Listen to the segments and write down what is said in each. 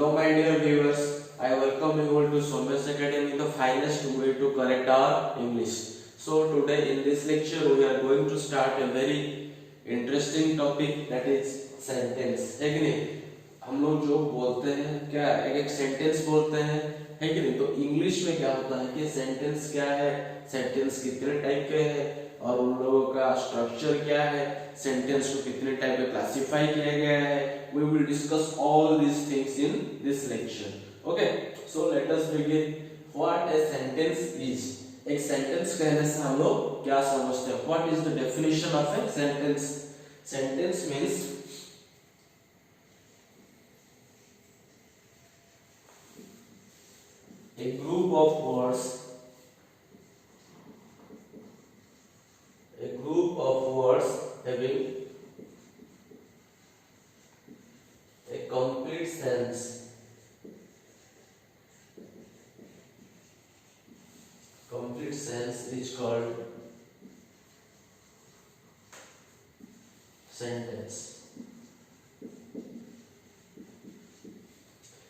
Hello my dear viewers, I welcome you all to Somesh Academy, the finest way to correct our English. So today in this lecture we are going to start a very interesting topic, that is sentence. है कि नहीं? हम लोग जो बोलते हैं क्या एक एक सेंटेंस बोलते हैं, है कि नहीं? तो इंग्लिश में क्या होता है कि सेंटेंस क्या है, सेंटेंस कितने टाइप के हैं और उन लोगों का स्ट्रक्चर क्या है, सेंटेंस को कितने टाइप में क्लासिफाई किया गया है. We will discuss all these things in this lecture. Okay, so let us begin. What a sentence is. एक सेंटेंस कहने से हम लोग क्या समझते हैं? What is the definition of a sentence? Sentence means a group of words. A group of words having a complete sense. Complete sense is called sentence.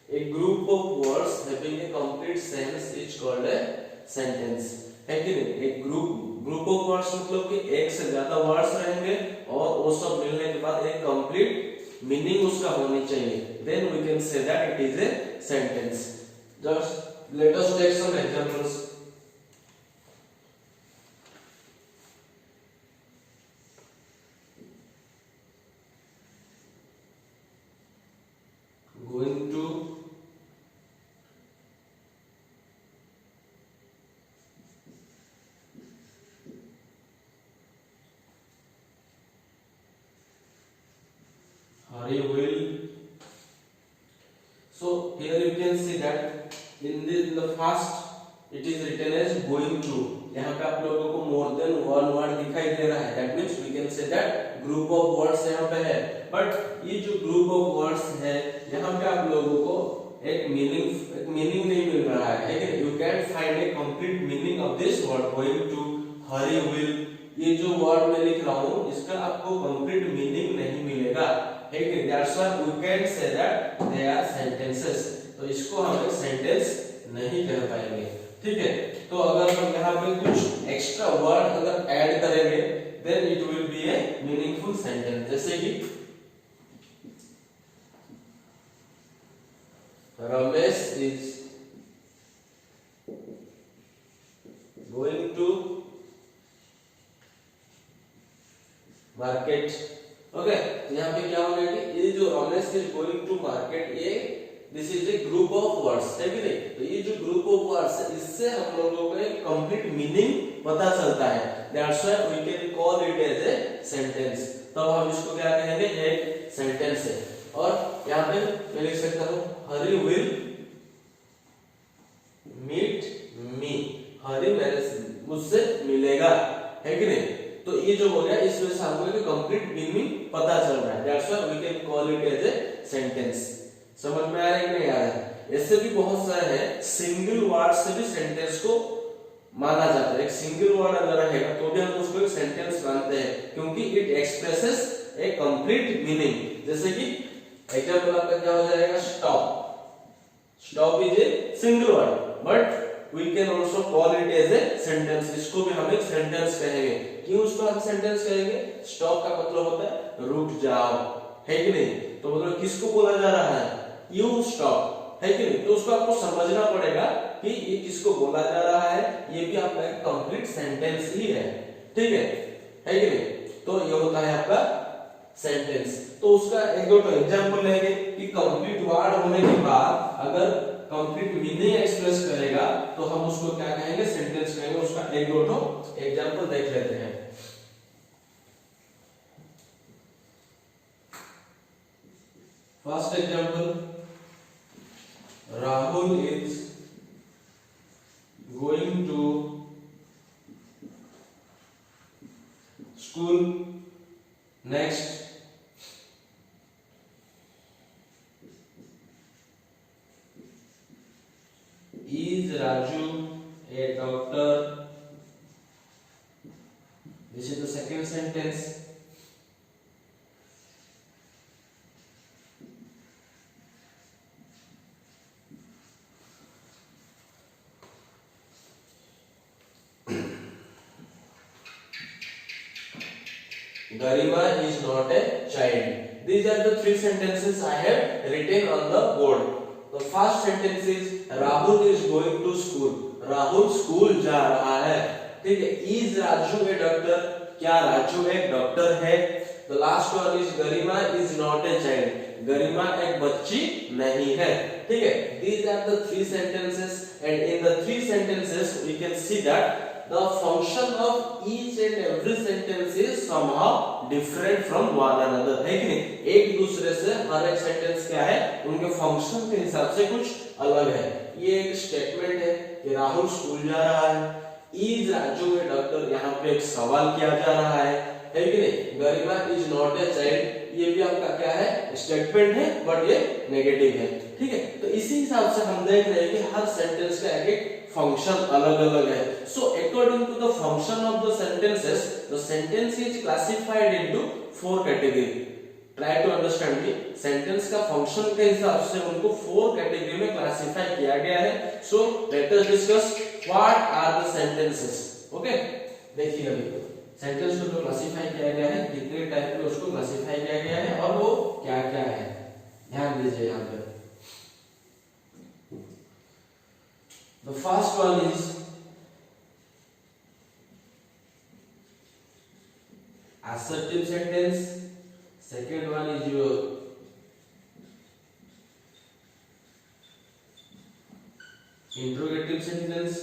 A group of words having a complete sense is called a sentence. है कि नहीं? एक group of words मतलब कि एक से ज्यादा words रहेंगे और वो सब मिलने के बाद एक कंप्लीट मीनिंग उसका होनी चाहिए. Then we can say that it is a sentence. Just let us take some examples. Going to Hari will. So here you can see that in the first it is written as going to. यहाँ पे आप लोगों को more than one word दिखाई दे रहा है. That means we can say that group of words यहाँ पे है. But ये जो group of words है यहाँ पे आप लोगों को एक meaning नहीं मिल रहा है. You can't find a complete meaning of this word going to, Hari will. ये जो वर्ड मैं लिख रहा हूँ इसका आपको कंप्लीट मीनिंग नहीं मिलेगा. That's why we can't say that they are sentences. तो इसको हम एक सेंटेंस नहीं कह पाएंगे. ठीक है, तो अगर हम यहाँ पे कुछ एक्स्ट्रा वर्ड अगर ऐड करेंगे then it will be a meaningful sentence. जैसे कि Ramesh is going to market. Okay, तो यहाँ पे क्या होगा कि ये जो Ramesh is going to market, ये this is a group of words, है कि नहीं? तो ये जो ग्रुप ऑफ वर्ड्स है इससे हम लोगों को एक कंप्लीट मीनिंग पता चलता है. That's why we can call it as a sentence. तो हम इसको क्या कहेंगे? एक सेंटेंस है. और यहाँ पे मैं लिख सकता हूँ हरी विल मीट मी. हरी मुझसे मिलेगा, है कि नहीं? तो ये जो हो गया इसमें से हमको एक कंप्लीट मीनिंग पता चल रहा है. That's why we can call it as a sentence. समझ में आ रहा है कि नहीं आ रहा है? ऐसे भी बहुत सारे हैं, सिंगल वर्ड से भी सेंटेंस को माना जाता है. एक सिंगल वर्ड अगर रहेगा तो भी हम उसको एक सेंटेंस मानते हैं क्योंकि it expresses A complete meaning. जैसे कि एग्जांपल आपका क्या हो जाएगा? Stop. Stop is a single word but we can also call it as a sentence. इसको भी हम एक सेंटेंस कहेंगे. क्यों उसको हम सेंटेंस कहेंगे? स्टॉप का मतलब होता है रुक जाओ, है कि नहीं? तो मतलब किसको बोला जा रहा है? यू स्टॉप, है कि नहीं? तो उसको आपको समझना पड़ेगा कि ये किसको बोला जा रहा है. ये भी आपका एक कंप्लीट सेंटेंस ही है. ठीक है कि नहीं? तो ये होता है आपका सेंटेंस. तो उसका एक दो एग्जांपल लेंगे कि कंप्लीट वर्ड होने के बाद अगर कंप्लीट मीनिंग एक्सप्रेस करेगा तो हम उसको क्या कहेंगे? सेंटेंस कहेंगे. उसका एक दो एग्जांपल देख लेते हैं. First example, Rahul is going to school next. Is Raju a doctor? This is the second sentence. Garima is not a child. These are the three sentences I have written on the board. The first sentence is Rahul is going to school. Rahul school जा रहा है, ठीक है. Is Raju a doctor? क्या राजू एक doctor है? The last one is Garima is not a child. गरिमा एक बच्ची नहीं है, ठीक है. These are the three sentences, and in the three sentences we can see that the function of each and every sentence is somehow different from one another, है कि नहीं. एक दूसरे से हर एक सेंटेंस क्या है, उनके फंक्शन के हिसाब से कुछ अलग है. ये एक स्टेटमेंट है कि राहुल स्कूल जा रहा है. इज राजू ए डॉक्टर, यहाँ पे एक सवाल किया जा रहा है कि नहीं. गरिमा इज नॉट ए चाइल्ड, ये भी आपका क्या है, स्टेटमेंट है, बट ये नेगेटिव है, ठीक है. तो इसी हिसाब से हम देख रहे हैं कि हर सेंटेंस का एक फंक्शन अलग अलग है. So according to the function of the sentences, the sentence is classified into 4 category. Try to understand कि सेंटेंस का फंक्शन के हिसाब से उनको 4 कैटेगरी में क्लासिफाई किया गया है. So let us discuss what are the sentences. Okay, देखिए अभी सेंटेंस को जो क्लासिफाई किया गया है, कितने टाइप में उसको क्लासिफाई किया गया है और वो क्या क्या है, ध्यान दीजिए यहाँ पे. The first one is assertive sentence. Second one is your interrogative sentence.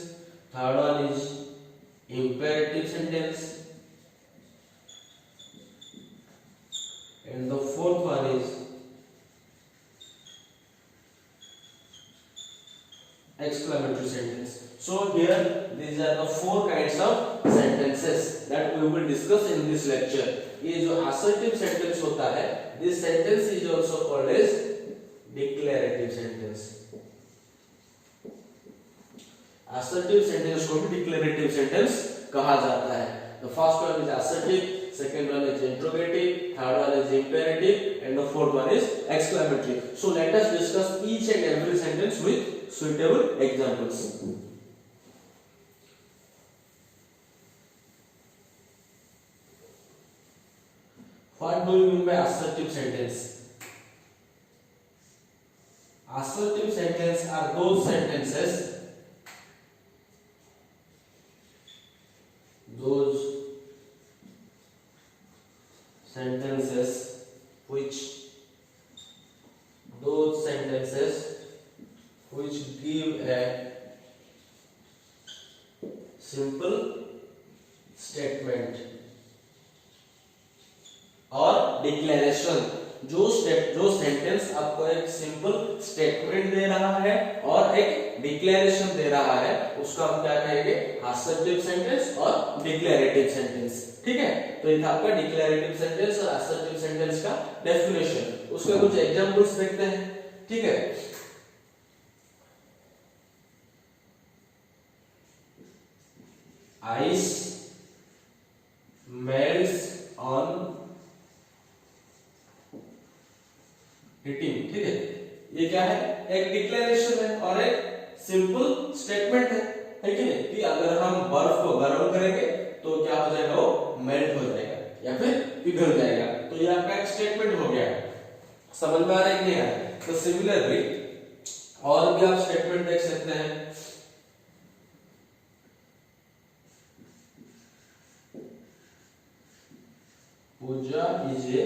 Third one is imperative sentence. And the fourth one is exclamatory sentence. So here these are the 4 kinds of sentences that we will discuss in this lecture. ये जो assertive sentence होता है, this sentence is also called as declarative sentence. Assertive sentence को भी declarative sentence कहा जाता है. The first one is assertive, second one is interrogative, third one is imperative, and the fourth one is exclamatory. So let us discuss each and every sentence with suitable examples. What do you mean by assertive sentence? Assertive sentence are those sentences which give a simple statement और declaration. जो sentence आपको एक simple statement दे रहा है और एक declaration दे रहा है, उसको हम क्या कहेंगे, असर्टिव सेंटेंस और डिक्लेरेटिव सेंटेंस. ठीक है, तो ये था आपका डिक्लेरेटिव सेंटेंस और असर्टिव सेंटेंस का डेफिनेशन. उसके कुछ एग्जांपल्स देखते हैं. ठीक है, आइस मेल्ट्स ऑन हीटिंग. ठीक है, ये क्या है, एक डिक्लेरेशन है और एक सिंपल स्टेटमेंट है कि नहीं, कि अगर हम बर्फ को गर्म करेंगे तो क्या हो जाएगा, वो मेल्ट हो जाएगा या फिर पिघल जाएगा. तो ये आपका एक स्टेटमेंट हो गया. समझ में आ रहा है कि नहीं आ रहा है? तो सिमिलरली और भी आप स्टेटमेंट देख सकते हैं. पूजा इज ए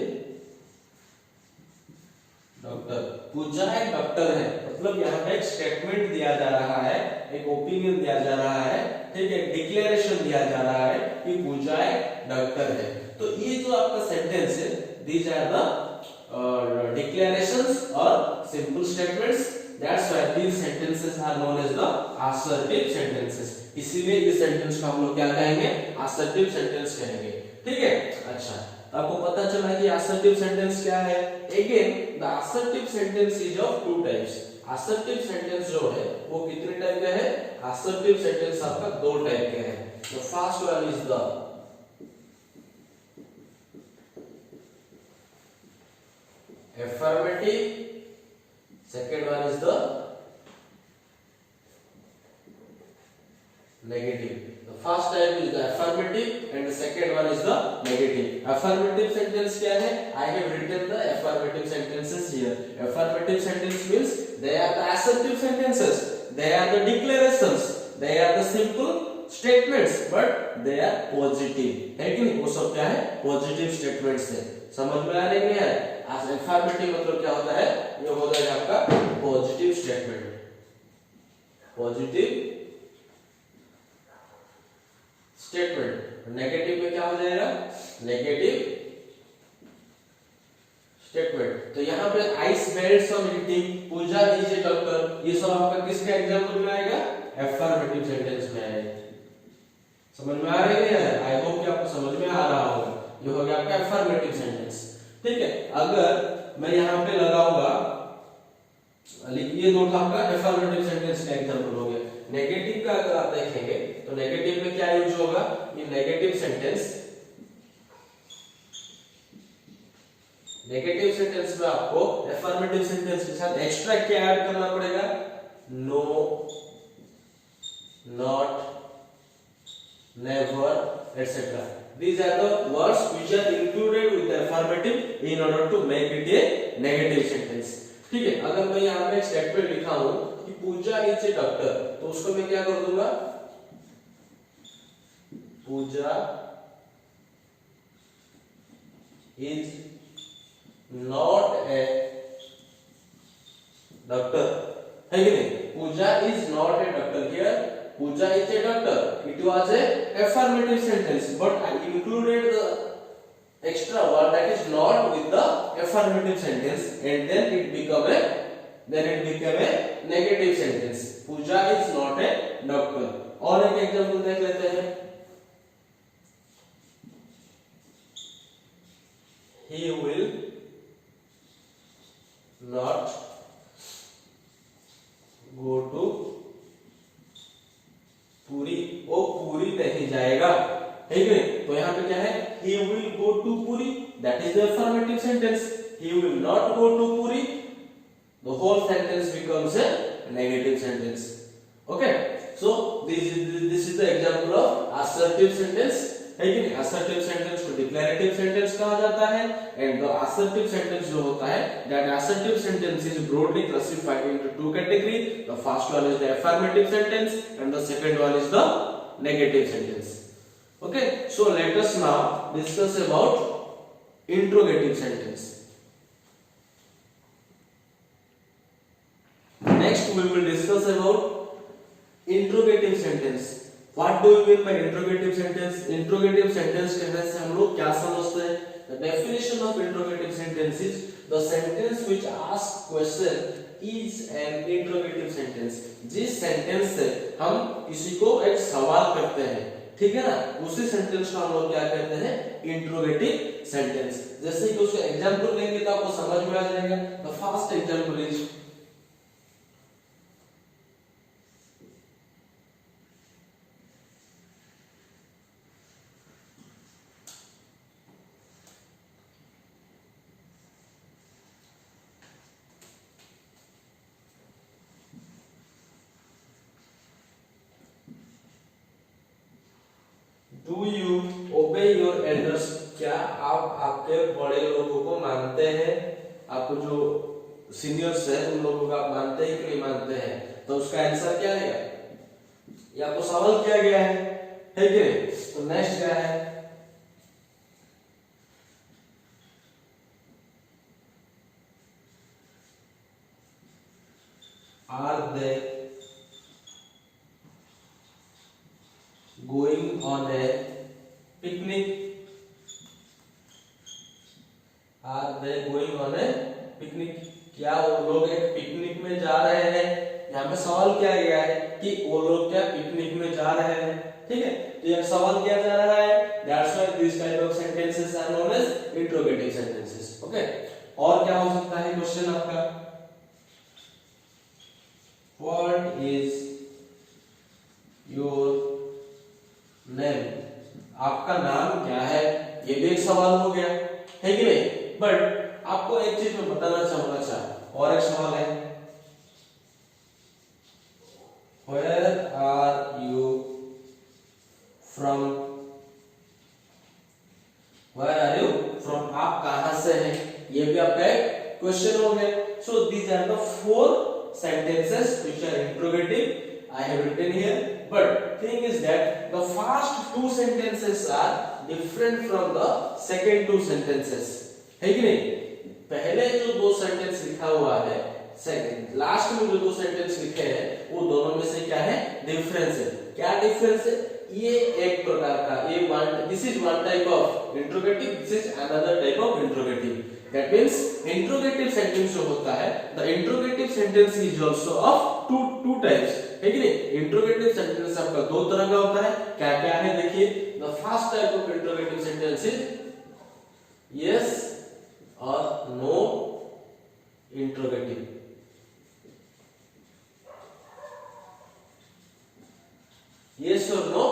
डॉक्टर. पूजा एक डॉक्टर है, मतलब यहाँ पे एक स्टेटमेंट दिया जा रहा है, एक ओपिनियन दिया जा रहा है. ठीक है, डिक्लेरेशन दिया जा रहा है कि पूजा एक डॉक्टर है. तो ये जो आपका सेंटेंस है, दीज आर द डिक्लेरेशंस और simple statements. That's why these sentences are known as the assertive sentences. इसीलिए इस सेंटेंस को हम लोग क्या कहेंगे, असर्टिव सेंटेंस कहेंगे. ठीक है, अच्छा, आपको पता चला कि असर्टिव सेंटेंस क्या है. Again the assertive sentence is of two types. Assertive sentence जो है वो कितने टाइप का है, असर्टिव सेंटेंस आपका दो टाइप के हैं. The first one is the affirmative, second one is the negative. The first type is the affirmative and the second one is the negative. Affirmative sentence क्या है? I have written the affirmative sentences here. Affirmative sentence means they are the assertive sentences, they are the declarations, they are the simple statements but they are positive, है कि नहीं? वो सब क्या है? Positive statements है। समझ में आ रही है? आज अफर्मेटिव मतलब क्या होता है? ये होता है आपका positive statement. Positive statement. Negative में क्या हो जाएगा? Negative statement. तो यहाँ पे I smelled something, Pooja is a doctor, ये सब आपका किसका एग्जांपल में आएगा? अफर्मेटिव सेंटेंस में आएगा। समझ में आ रही है? आई होप कि आपको समझ में आ रहा होगा। ये हो गया आपका अफर्मेटिव सेंटेंस, ठीक है। अगर मैं यहाँ पे लगाऊंगा, ये दो आपका अफर्मेटिव सेंटेंस का एग्जांपल हो गया। नेगेटिव का अगर आप देखेंगे तो नेगेटिव में क्या यूज होगा? ये नेगेटिव सेंटेंस, नेगेटिव सेंटेंस में आपको अफर्मेटिव सेंटेंस के साथ एक्स्ट्रा क्या ऐड करना पड़ेगा? No, not, never, etc. These are the words which are included with the affirmative in order to make it a negative sentence. ठीक है। अगर मैं यहाँ पे स्टेटमेंट लिखा हूं कि पूजा इज ए डॉक्टर, तो उसको मैं क्या कर दूंगा? Pooja is not a doctor, है कि नहीं? Pooja is not a doctor. Here Pooja is a doctor. It was a affirmative sentence, but I included the extra word that is not with the affirmative sentence, and then it became a negative sentence. Pooja is not a doctor. और एक example देख लेते हैं। He will not go to पूरी, वो पूरी नहीं जाएगा, है कि नहीं? तो यहाँ पे क्या है? He will go to Puri, that is the affirmative sentence. He will not go to Puri, the whole sentence becomes a negative sentence. Okay, so this is the example of assertive sentence, है कि नहीं? assertive sentence को declarative sentence कहा जाता है, and the assertive sentence जो होता है, that assertive sentence is broadly classified into two categories. The first one is the affirmative sentence and the second one is the negative sentence. Okay, so let us now discuss about interrogative sentence. Next we will discuss about interrogative sentence. What do you mean by interrogative sentence? Interrogative sentence कहने से हम लोग क्या समझते हैं? The definition of interrogative sentence is the sentence which asks question is an interrogative sentence. जिस sentence से हम किसी को एक सवाल करते हैं, ठीक है ना, उसी सेंटेंस को हम लोग क्या कहते हैं? Interrogative sentence. जैसे कि उसका एग्जांपल लेंगे तो आपको समझ में आ जाएगा। The first example is Do you obey your elders? क्या आप आपके बड़े लोगों को मानते हैं? आपको जो सीनियर्स है उन लोगों को आप मानते हैं कि नहीं मानते हैं? तो उसका आंसर क्या है? ये आपको सवाल किया गया है कि नहीं? तो नेक्स्ट क्या है? Are they going on a picnic? Are they going on a picnic? क्या वो लोग एक पिकनिक में जा रहे हैं? यहाँ पे सवाल किया गया है कि वो लोग क्या पिकनिक में जा रहे हैं, ठीक है? तो ये सवाल किया जा रहा है। That's why these kind of sentences are known as interrogative sentences. Okay? और क्या हो सकता है क्वेश्चन आपका? What is your name? आपका नाम क्या है? ये भी एक सवाल हो गया, है कि नहीं? बट आपको एक चीज मैं बताना चाहूंगा। अच्छा, और एक सवाल है, Where are you ये भी आपका एक क्वेश्चन हो गया। So these are the 4 sentences which are interrogative. I have written here, but thing is that the first 2 sentences are different from the second 2 sentences, है कि नहीं? पहले जो 2 सेंटेंस लिखा हुआ है, सेकंड लास्ट में जो 2 सेंटेंस लिखे हैं, वो दोनों में से क्या है? डिफरेंस है। क्या डिफरेंस है? ये एक प्रकार का, ये one, this is one type of interrogative, this is another type of interrogative. That means interrogative sentence जो होता है, the interrogative sentence is also of two types, है कि नहीं? इंट्रोगेटिव सेंटेंस आपका 2 तरह का होता है। क्या क्या है देखिए। The first type of interrogative sentence is yes और no interrogative. Yes or no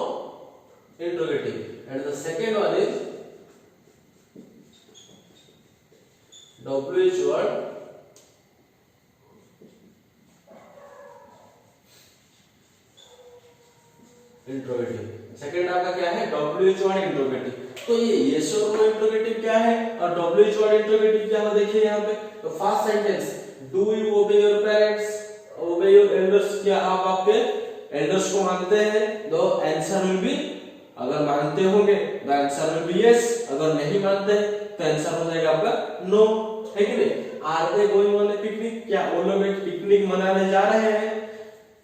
interrogative, and the second one is WH word interrogative। Second आपका क्या है? WH word interrogative। तो ये yes or no interrogative क्या है और WH word interrogative क्या है देखिए यहाँ पे। तो फर्स्ट सेंटेंस, डू यू ओबे योर पेरेंट्स, ओबे योर एल्डर्स, क्या आप आपके एल्डर्स को मानते हैं? तो आंसर विल बी, अगर मानते होंगे the answer will be yes, अगर नहीं मानते तो आंसर हो जाएगा आपका नो, है कि नहीं? Are they going on a picnic, क्या वो लोग एक पिकनिक मनाने जा रहे हैं?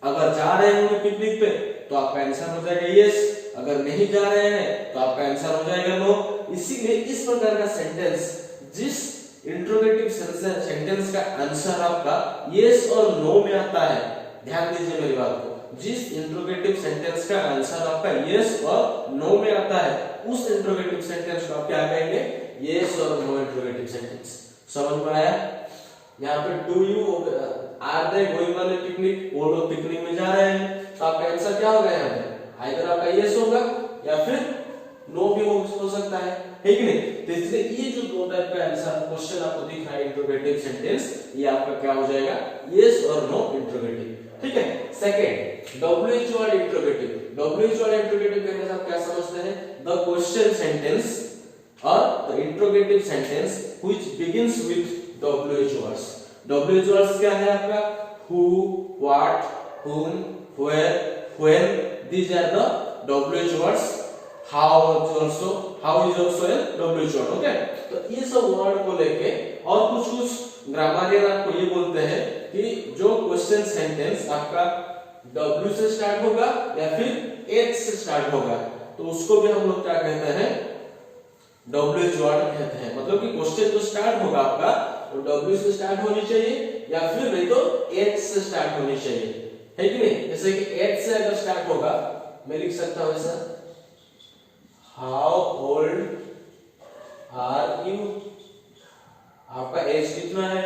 अगर जा रहे होंगे पिकनिक पे तो आपका आंसर हो जाएगा यस, अगर नहीं जा रहे हैं तो आपका आंसर हो जाएगा नो। इसीलिए इस प्रकार का सेंटेंस, जिस इंट्रोगेटिव सेंटेंस का आंसर आपका यस और नो में आता है, ध्यान दीजिए मेरी बात को, जिस इंट्रोगेटिव सेंटेंस का आंसर आपका यस और नो में आता है, उस इंट्रोगेटिव सेंटेंस को आप क्या कहेंगे? यस और नो इंट्रोगेटिव सेंटेंस। समझ में आया? यहाँ पे do you are they going on a picnic, वो लोग पिकनिक में जा रहे हैं, तो आपका आंसर क्या होगा यहाँ पे? आइदर आपका यस होगा या फिर नो भी हो सकता है कि नहीं? तो इसलिए ये जो 2 टाइप का आंसर क्वेश्चन आपको दिख रहा है इंट्रोगेटिव सेंटेंस, ये आपका क्या हो जाएगा? यस और नो इंट्रोगेटिव। ठीक है। Second, WH word interrogative। WH word interrogative कहने से आप क्या समझते हैं? द क्वेश्चन सेंटेंस और the interrogative sentence which begins with WH words। WH words क्या है आपका? who, what, whom, where, when, these are the WH words। how is also a WH word, okay? तो ये सब वर्ड को लेके और कुछ ग्रामरियन आपको ये बोलते हैं कि जो क्वेश्चन सेंटेंस आपका W से स्टार्ट होगा या फिर H से स्टार्ट होगा, तो उसको भी हम लोग क्या कहते हैं? WH word कहते हैं। मतलब कि क्वेश्चन जो स्टार्ट होगा आपका, तो W से स्टार्ट होनी चाहिए या फिर नहीं तो H से स्टार्ट होनी चाहिए, है कि नहीं? जैसे कि H से अगर स्टार्ट होगा, मैं लिख सकता हूं ऐसा, हाउ ओल्ड आर यू, आपका एज कितना है,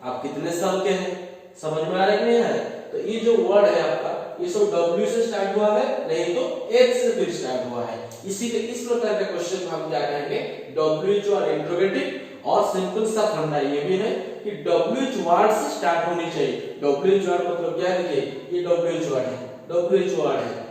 आप कितने साल के हैं? समझ में आ रहा है कि नहीं है? तो ये जो वर्ड है आपका, ये सब W से स्टार्ट हुआ है, नहीं तो H से फिर स्टार्ट हुआ है। इसीलिए इस प्रकार के क्वेश्चन को हम क्या कहेंगे? WH word interrogative. और सिंपल सा फंडा ये भी है कि WH word से स्टार्ट होनी चाहिए। WH word मतलब क्या है? ये WH word है, WH word है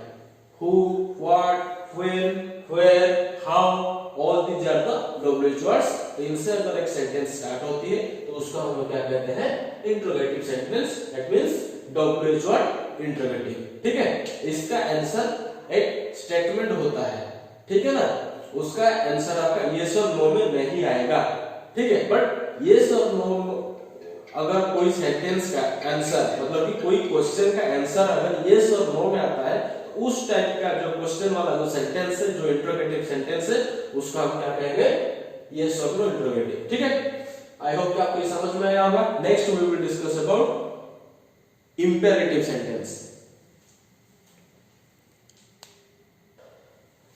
who, what, when, where, how, all these are the WH words। तो इनसे अगर एक सेंटेंस स्टार्ट होती है तो उसको हम लोग क्या कहते हैं? Interrogative sentence. That means WH word interrogative. ठीक है। इसका आंसर एक स्टेटमेंट होता है, ठीक है ना? उसका आंसर आपका यस और नो में नहीं आएगा, ठीक है? बट यस और नो, अगर कोई सेंटेंस का आंसर मतलब कि कोई क्वेश्चन का आंसर अगर यस और नो में आता है, उस टाइप का जो क्वेश्चन वाला जो सेंटेंस है, जो इंट्रोगेटिव सेंटेंस है, उसको हम क्या कहेंगे? यस और नो इंट्रोगेटिव। ठीक है। आई होप कि आपको ये समझ में आया होगा। Next we will discuss about imperative sentence.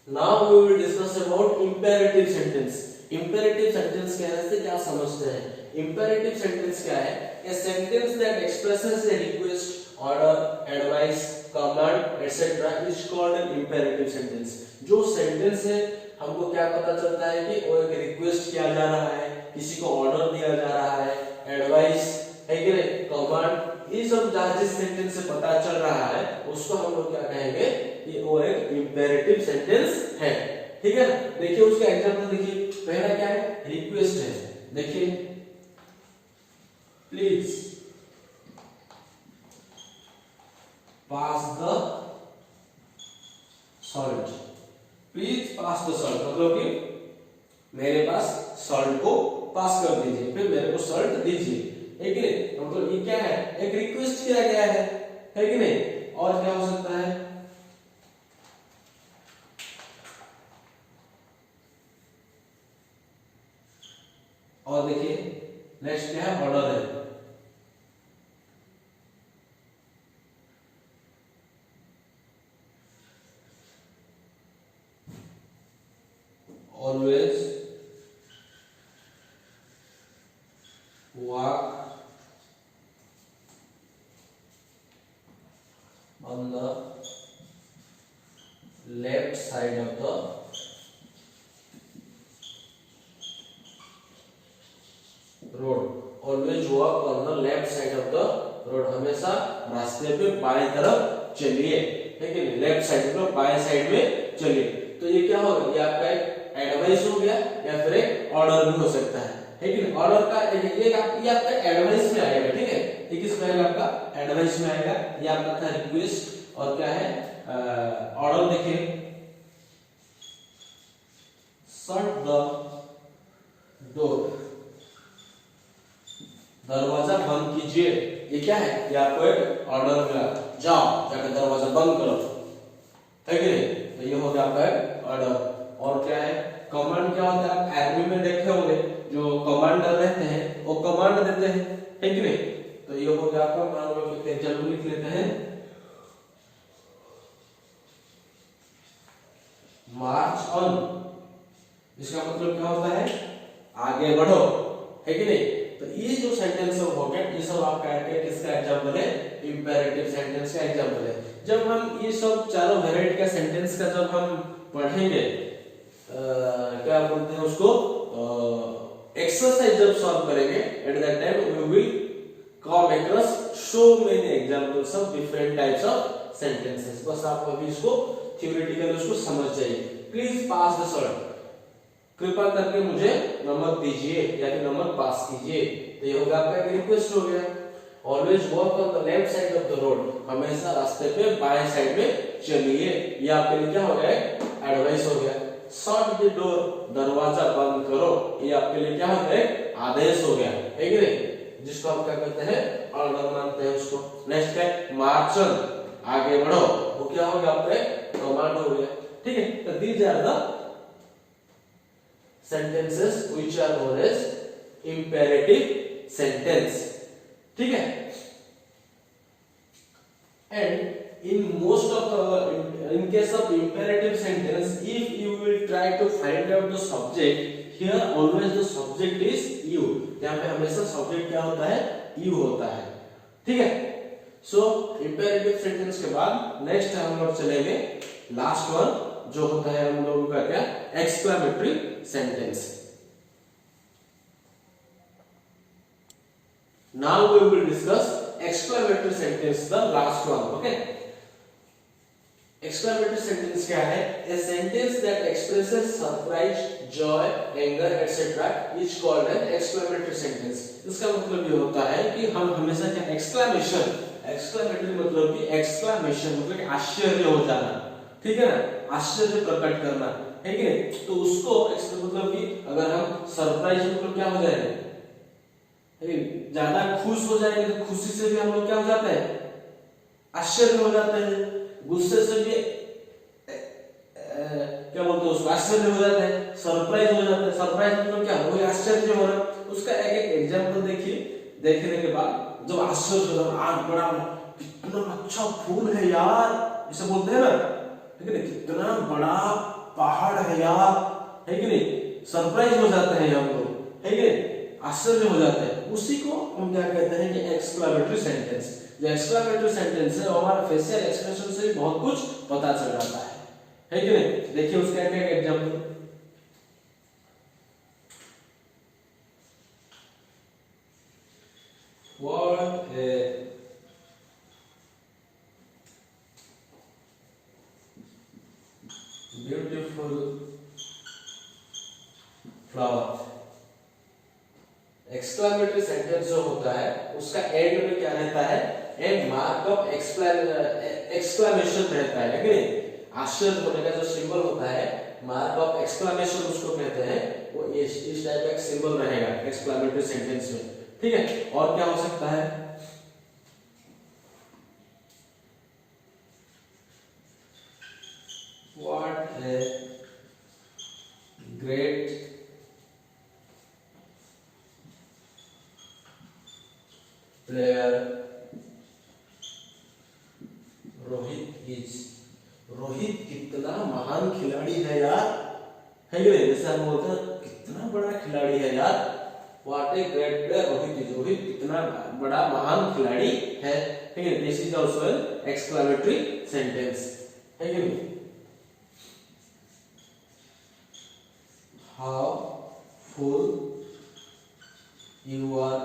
Now we will discuss about imperative sentence. Imperative sentence कहने से क्या समझते हैं? इंपेरेटिव सेंटेंस क्या है? A sentence that expresses a request, order, advice, command, etc. is called an imperative sentence। जो sentence है हमको क्या पता चलता है कि वो एक रिक्वेस्ट किया जा रहा है, किसी को ऑर्डर दिया जा रहा है, एडवाइस है कि नहीं, कमांड, ये सब जिस सेंटेंस से पता चल रहा है उसको हम लोग क्या कहेंगे? कि वो एक इंपेरेटिव सेंटेंस है। ठीक है ना? देखिए उसका एग्जांपल देखिए, पहला क्या है? रिक्वेस्ट है। देखिए please pass the salt, please pass the salt मतलब कि मेरे पास सॉल्ट को पास कर दीजिए, फिर मेरे को सॉल्ट दीजिए, है कि नहीं। मतलब ये क्या है, एक रिक्वेस्ट किया गया है कि नहीं। और क्या हो सकता है, और देखिए नेक्स्ट क्या है, ऑर्डर है। Always walk on the left side of the road, always walk on the left side of the road, हमेशा रास्ते पे बाएं तरफ चलिए, है कि नहीं, लेफ्ट साइड पे बाएं साइड में चलिए। तो ये क्या होगा, ये आपका एक एडवाइस हो गया या फिर एक ऑर्डर भी हो सकता है कि नहीं। ऑर्डर का ये आपका एडवाइस में आएगा, ठीक है, ये किस में आएगा, आपका एडवाइस में आएगा। ये आपका था रिक्वेस्ट, और क्या है ऑर्डर। देखिए शट द डोर, दरवाजा बंद कीजिए, ये क्या है, ये आपको एक ऑर्डर मिला, जाओ जाकर दरवाजा बंद करो, है कि नहीं। तो ये हो गया आपका ऑर्डर। और क्या है, कमांड क्या होता है, आप आर्मी में देखे होंगे जो कमांडर रहते हैं वो कमांड देते हैं, है कि नहीं। तो ये हो गया आपका, मान लो कि एग्जांपल लिख लेते हैं, मार्च ऑन, इसका मतलब क्या होता है, आगे बढ़ो, है कि नहीं। तो ये जो सेंटेंस हो गया, ये सब आपका किसका एग्जांपल है, इंपेरेटिव सेंटेंस का एग्जांपल है। जब हम ये सब चारों वैरायटी का सेंटेंस का जब हम पढ़ेंगे, क्या बोलते हैं उसको, एक्सरसाइज जब सॉल्व करेंगे, at that time we will come across so many examples of different types of sentences. बस आप अभी इसको थ्योरेटिकली उसको समझ जाइए। प्लीज पास द सॉल्ट, कृपा करके मुझे नमक दीजिए या फिर नमक पास कीजिए। तो ये होगा आपका एक रिक्वेस्ट हो गया। Always walk on the left side of the road, हमेशा रास्ते पे बाएं साइड में चलिए, ये आपके लिए क्या हो गया, एडवाइस हो गया। शट द डोर, दरवाजा बंद करो, ये आपके लिए क्या हो गया, आदेश हो गया, है कि नहीं, जिसको हम क्या कहते हैं, ऑर्डर मानते हैं उसको। नेक्स्ट है मार्च ऑन, आगे बढ़ो, वो क्या हो गया, आपका कमांड हो गया, ठीक है। तो these are the sentences which are known as imperative sentence, ठीक है। And in most of the in case of imperative sentence, if you will try to find out the subject, here always the subject is you, यहाँ पे हमेशा subject क्या होता है, you होता है, ठीक है। So imperative sentence के बाद नेक्स्ट हम लोग चलेंगे लास्ट वन, जो होता है हम लोगों का क्या, exclamatory sentence. Now we will discuss exclamatory sentence, the last one, okay. Exclamatory sentence क्या है, a sentence that expresses surprise, joy, anger etcetera is called an exclamatory sentence. इसका मतलब ये होता है कि हम हमेशा क्या, एक्सक्लेमेशन, एक्सक्लेमेटरी मतलब कि एक्सक्लेमेशन मतलब आश्चर्य हो जाना, ठीक है ना, आश्चर्य प्रकट करना, है कि नहीं। तो उसको मतलब कि अगर हम सरप्राइज मतलब क्या हो जाएगा, ज्यादा खुश हो जाएंगे तो खुशी से भी हम लोग क्या हो जाते हैं, आश्चर्य हो जाते हैं। गुस्से से भी क्या बोलते हैं उसको, आश्चर्य हो जाते हैं, सरप्राइज हो जाते हैं। सरप्राइज मतलब क्या, वही आश्चर्य होना। उसका एक एक एग्जांपल देखिए, देखने के बाद जब आश्चर्य हो, आग बड़ा, कितना अच्छा फूल है यार, इसे बोलते हैं ना, है कि नहीं, कितना बड़ा पहाड़ है यार, है कि नहीं, सरप्राइज हो जाते हैं हम लोग, है कि नहीं, आश्चर्य हो जाते हैं। उसी को हम क्या कहते हैं कि एक्सक्लेमेटरी सेंटेंस। जो एक्सक्लेमेटरी सेंटेंस है वो हमारा फेशियल एक्सप्रेशन से भी बहुत कुछ पता चल जाता है कि नहीं। देखिए उसका एक example, what a beautiful flower, exclamatory sentence जो होता है उसका एंड में क्या रहता है, ए मार्क ऑफ एक्सक्लेमेशन रहता है कि नहीं, आश्चर्य होने का जो सिंबल होता है मार्क ऑफ एक्सक्लेमेशन उसको कहते हैं, वो इस टाइप का सिंबल रहेगा एक्सक्लेमेटरी सेंटेंस में, ठीक है। और क्या हो सकता है, what a great player Rohit is, Rohit कितना महान खिलाड़ी है यार, है कि नहीं, जैसे हम बोलते हैं कितना बड़ा खिलाड़ी है यार, what a great player Rohit is, Rohit कितना बड़ा महान खिलाड़ी है, ठीक है। This is also an exclamatory sentence, है कि नहीं। हाउ फुल यू आर,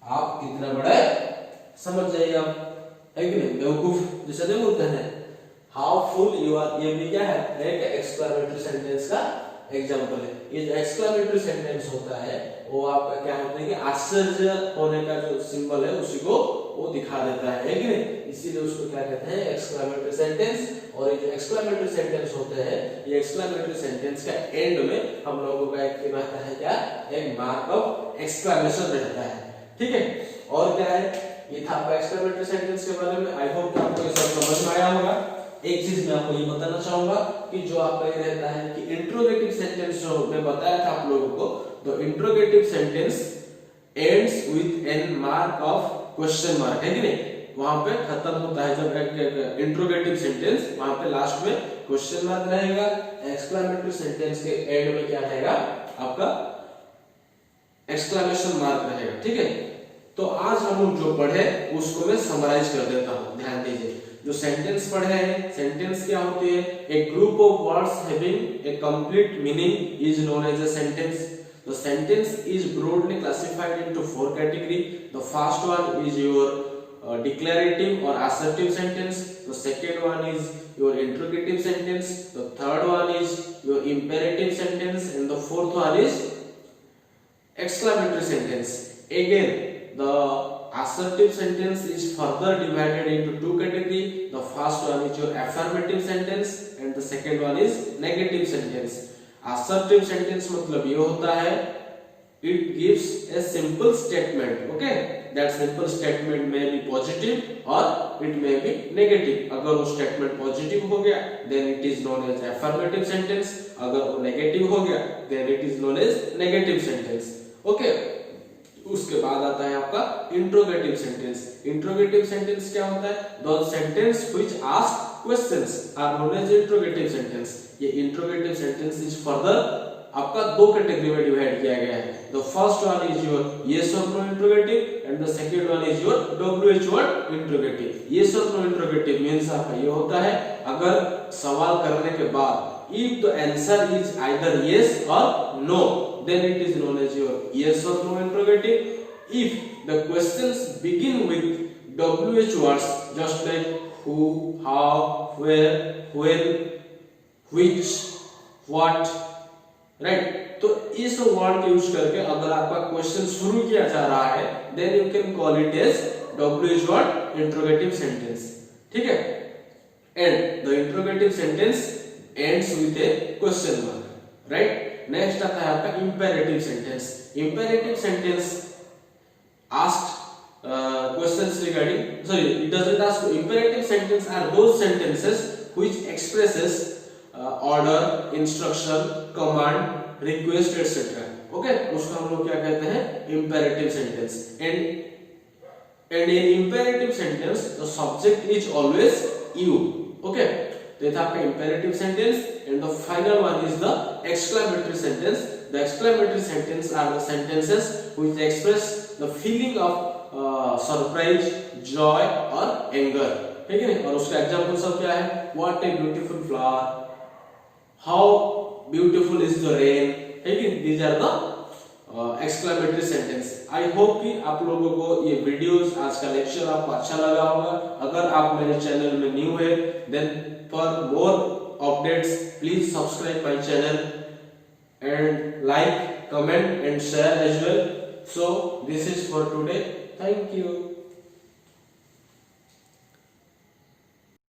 आप कितना बड़ा है, समझ जाइए आप, है कि नहीं, बेवकूफ जिसे नहीं बोलते हैं। हाउ फुल यू आर, ये भी क्या है, एक एक्सक्लेमेटरी सेंटेंस का एग्जांपल है। ये जो एक्सक्लेमेटरी सेंटेंस होता है वो आपका क्या होता है कि आश्चर्य होने का जो सिंबल है उसी को वो दिखा देता है कि नहीं, इसीलिए उसको क्या कहते हैं, एक्सक्लेमेटरी सेंटेंस। और ये जो एक्सक्लेमेटरी सेंटेंस होते हैं, ये एक्सक्लेमेटरी सेंटेंस का एंड में हम लोगों का एक रहता है क्या, एक मार्क ऑफ एक्सक्लेमेशन रहता है, ठीक है। और क्या है, ये था आपका एक्सक्लेमेटरी सेंटेंस के बारे में। आई होप कि आपको ये सब समझ में आया होगा। एक चीज मैं आपको ये बताना चाहूंगा कि जो आपका ये रहता है कि इंट्रोगेटिव सेंटेंस जो मैं बताया था आप लोगों को, तो interrogative sentence ends with an mark of question mark, है कि नहीं, वहां पे खत्म होता है जब एक इंट्रोगेटिव सेंटेंस, वहां पे लास्ट में क्वेश्चन मार्क रहेगा। एक्सक्लेमेटरी सेंटेंस के एंड में क्या रहेगा, आपका एक्सक्लेमेशन मार्क रहेगा, ठीक है। तो आज हम लोग जो पढ़े उसको मैं समराइज कर देता हूं, ध्यान दीजिए। जो सेंटेंस पढ़े हैं, सेंटेंस क्या होती है, a group of words having a complete meaning is known as a sentence. The sentence is broadly classified into 4 categories. The first one is your declarative or assertive sentence. The second one is your interrogative sentence. The third one is your imperative sentence, and the fourth one is exclamatory sentence. Again, the assertive sentence is further divided into 2 categories. The first one is your affirmative sentence, and the second one is negative sentence. Assertive sentence मतलब ये होता है, it gives a simple statement, okay? That simple statement may be positive or it may be negative. अगर वो statement positive हो गया, then it is known as affirmative sentence. अगर वो negative हो गया, then it is known as negative sentence, okay? उसके बाद आता है आपका interrogative sentence. Interrogative sentence क्या होता है? Those sentence which ask questions are known as interrogative sentence. ये इंट्रोगेटिव सेंटेंस इज फर्दर आपका 2 कैटेगरी में डिवाइड किया गया है। The first one is your yes और no interrogative, and the second one is your WH word interrogative. Yes और no interrogative means आपका ये होता है, अगर सवाल करने के बाद if the answer is either yes और no, then it is known as your yes और no interrogative. If the questions begin with WH words just like who, how, where, when, which, what, right? तो इस word के use करके अगर आपका question शुरू किया जा रहा है, then you can call it as WH word interrogative sentence, ठीक है। And the interrogative sentence ends with a question mark, right? Next आता है आपका imperative sentence. Imperative sentence asks questions regarding, sorry, it doesn't ask. Imperative sentence are those sentences which expresses order, instruction, command, request, etc. Okay, उसको हम लोग क्या कहते हैं, imperative sentence. And in imperative sentence the subject is always you. Okay, तो ये था आपका imperative sentence. And the final one is the exclamatory sentence. The exclamatory sentence are the sentences which express the feeling of surprise, joy or anger, ठीक है। और उसका example सब क्या है, what a beautiful flower, how beautiful is the rain, ठीक है। these are the exclamatory sentence. I hope कि आप लोगों को ये वीडियोस, आज का लेक्चर आपको अच्छा लगा होगा। अगर आप मेरे चैनल में न्यू है, then for more updates please subscribe my channel and like, comment and share as well. So this is for today. Thank you.